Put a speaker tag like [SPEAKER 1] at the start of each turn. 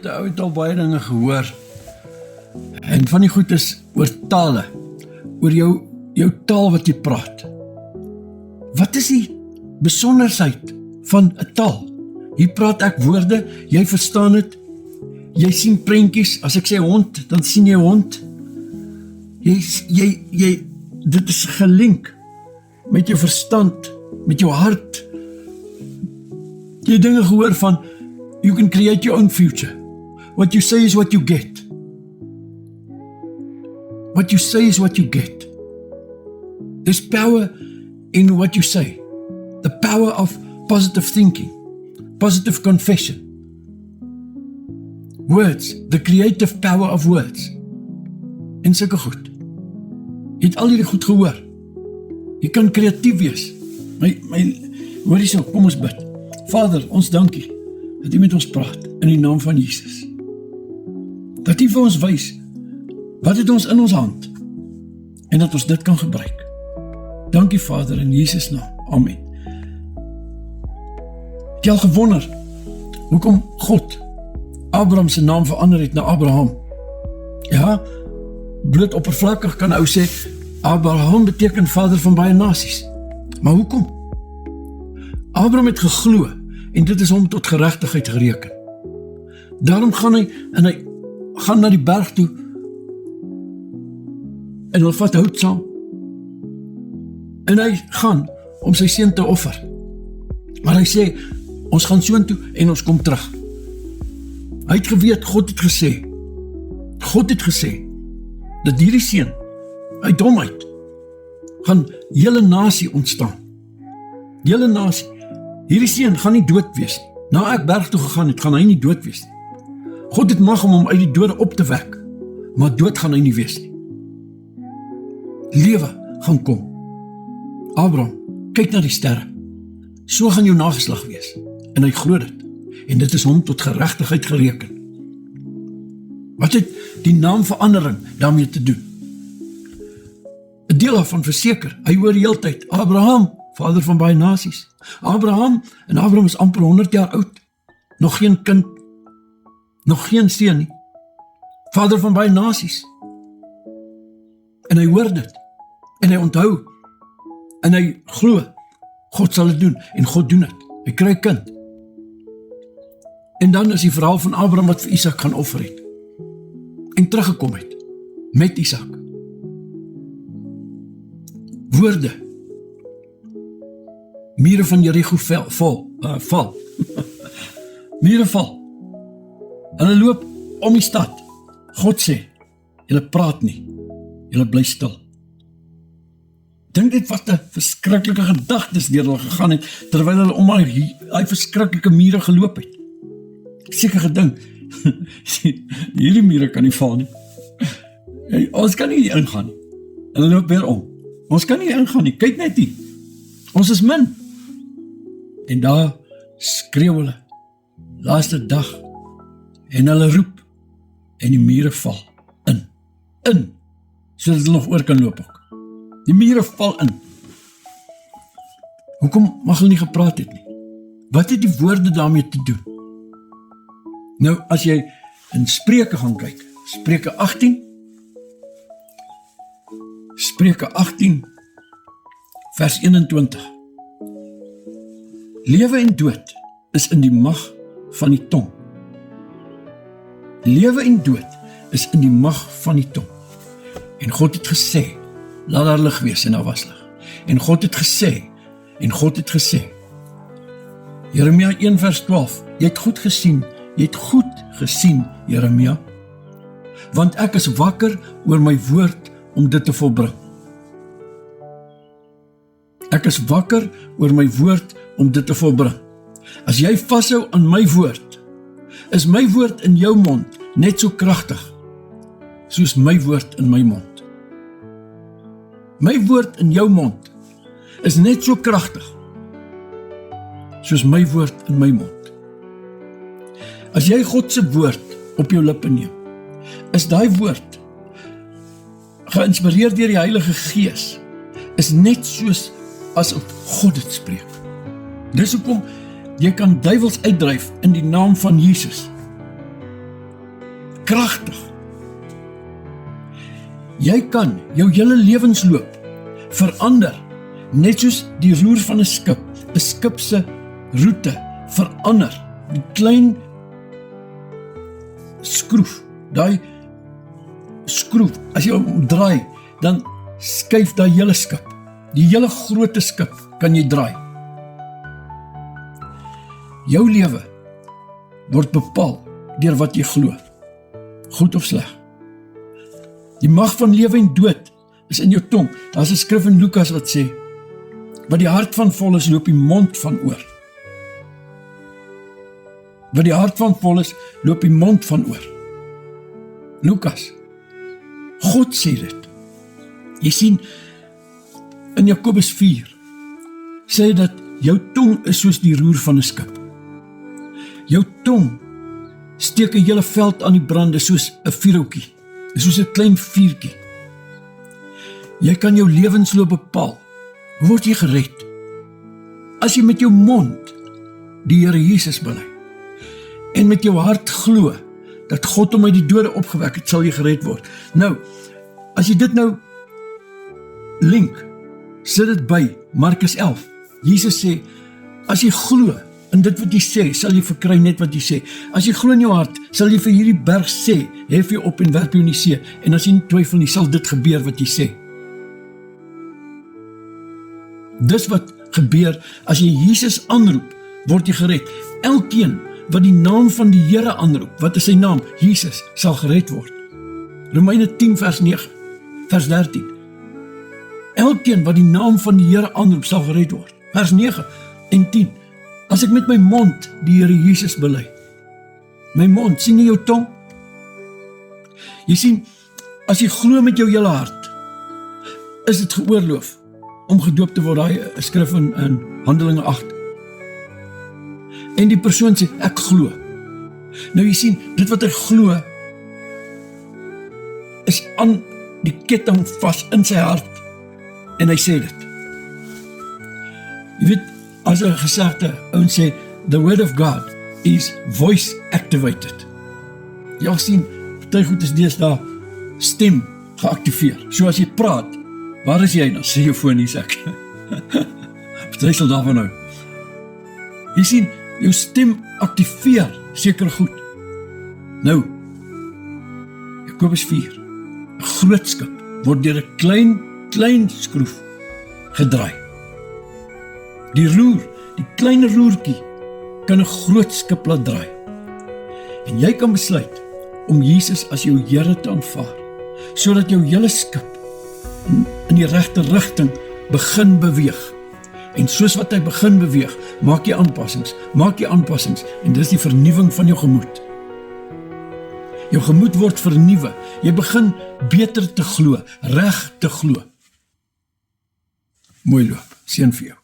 [SPEAKER 1] het al baie dinge gehoor. En van die goed is oor tale, oor jou taal wat jy praat. Wat is die besonderheid van 'n taal? Hier praat ek woorde, jy verstaan het, jy sien prentjies, as ek sê hond, dan sien jy hond. Dit is gelink met jou verstand, met jou hart. Jy het dinge gehoor van, you can create your own future. What you say is what you get. What you say is what you get. There's power in what you say. The power of positive thinking, positive confession. Words, the creative power of words. En sulke goed. Jy het al hierdie goed gehoor. Jy kan kreatief wees. Hoor hier so, kom ons bid. Vader, ons dankie dat U met ons praat in die naam van Jesus. Dat U vir ons wys wat het ons in ons hand en dat ons dit kan gebruik. Dankie Vader in Jesus naam. Amen. Het jy al gewonder hoekom God Abraham se naam verander het na Abraham? Ja, bloot oppervlakkig kan ou sê Abraham beteken vader van baie nasies. Maar hoekom? Abraham het geglo en dit is hom tot geregtigheid gereken. Daarom gaan hy gaan na die berg toe en hy vat hout saam. En hy gaan om sy seun te offer. Maar hy sê, ons gaan soontoe en ons kom terug. Hy het geweet, God het gesê, dat hierdie seun, uit hom uit, gaan hele nasie ontstaan. Hele nasie. Hierdie seun gaan nie dood wees nie. Na ek berg toe gegaan het, gaan hy nie dood wees nie. God het mag om hom uit die dode op te wek, maar dood gaan hy nie wees nie. Lewe gaan kom. Abraham, kyk na die sterre. So gaan jou nageslag wees. En hy glo dit. En dit is hom tot geregtigheid gereken. Wat het die naamverandering daarmee te doen? 'n Deel daarvan verseker, hy hoor die hele tyd, Abraham, vader van baie nasies. Abraham is amper 100 jaar oud. Nog geen kind, nog geen seun nie. Vader van baie nasies. En hy hoor dit. En hy onthou. En hy glo, God sal dit doen. En God doen het. Hy kry kind. En dan is die verhaal van Abraham wat vir Isak gaan offer het. En teruggekom het. Met Isak. Woorde. Mure van Jericho val. Mure val. Hulle loop om die stad. God sê, julle praat nie. Julle bly stil. Dink net wat 'n verskriklike gedagtes deur hulle gegaan het, terwyl hulle om hy verskriklike mure geloop het. Seker gedink, hierdie mure kan nie val nie. Ons kan nie ingaan nie. Hulle loop weer om. Ons kan nie ingaan nie, kyk net nie. Ons is min. En daar skreeu hulle, laaste dag, en hulle roep, en die mure val in, sodat hulle nog oor kan loop ook. Die mure val in. Hoekom mag hulle nie gepraat het nie? Wat het die woorde daarmee te doen? Nou, as jy in Spreuke gaan kyk, Spreuke 18, vers 21. Lewe en dood is in die mag van die tong. Lewe en dood is in die mag van die tong. En God het gesê, laat daar lig wees en daar was lig. En God het gesê, Jeremia 1 vers 12, jy het goed gesien, Jeremia, want ek is wakker oor my woord om dit te volbring. Ek is wakker oor my woord om dit te volbring. As jy vashou aan my woord, is my woord in jou mond net so kragtig, soos my woord in my mond. My woord in jou mond is net so kragtig, soos my woord in my mond. As jy God se woord op jou lippe neem, is daai woord, geïnspireerd deur die Heilige Gees, is net soos asof God dit spreek. Dis hoekom jy kan duiwels uitdryf in die naam van Jesus. kragtig. Jy kan jou hele lewensloop verander, net soos die roer van 'n skip se roete verander. Die klein skroef, daai skroef, as jy hom draai, dan skuif daai hele skip. Die hele groot skip kan jy draai. Jou lewe word bepaal deur wat jy glo, goed of sleg. Die mag van lewe en dood is in jou tong. Daar is 'n skrif in Lukas wat sê, wat die hart van vol is, loop die mond van oor. Wat die hart van vol is, loop die mond van oor. Lukas, God sê dit. Jy sien, in Jakobus 4, sê dat jou tong is soos die roer van 'n skip. Jou tong steek 'n hele veld aan die brande soos 'n vuurhoutjie, soos 'n klein vuurtjie. Jy kan jou lewensloop bepaal. Hoe word jy gered? As jy met jou mond die Here Jesus bely en met jou hart glo dat God hom uit die dode opgewek het, sal jy gered word. Nou, as jy dit nou link, sit dit by Markus 11. Jesus sê, as jy glo in dit wat jy sê, sal jy verkry net wat jy sê. As jy glo in jou hart, sal jy vir hierdie berg sê, hef jy op en werp jou in die see. En as jy nie twyfel nie, sal dit gebeur wat jy sê. Dis wat gebeur, as jy Jesus aanroep, word jy gered. Elkeen wat die naam van die Here aanroep, wat is sy naam? Jesus, sal gered word. Romeine 10 vers 9, vers 13. Elkeen wat die naam van die Here aanroep, sal gered word. Vers 9 en 10. As ek met my mond die Here Jesus bely, my mond, sien jy jou tong? Jy sien, as jy glo met jou hele hart, is dit geoorloof om gedoop te word, daai skrif in Handelinge 8. En die persoon sê, ek glo. Nou jy sien, dit wat hy glo, is aan die ketting vas in sy hart, en hy sê dit. Jy weet, as 'n gesegde, ouens sê, the word of God is voice activated. Jy sien, party goed is deesdae stem geactiveer. So as jy praat, waar is jy nou? Sê jou foon nie, ek. Party sal daarvan hou. Jy sien, jou stem activeer seker goed. Nou, Jakobus 4, 'n groot skip word deur 'n klein skroef gedraai. Die roer, die klein roertjie, kan 'n groot skip laat draai. En jy kan besluit om Jesus as jou Here te aanvaar, sodat jou hele skip in die regte rigting begin beweeg. En soos wat hy begin beweeg, maak jy aanpassings, en dis die vernuwing van jou gemoed. Jou gemoed word vernuwe, jy begin beter te glo, reg te glo. Mooi loop, seën vir jou.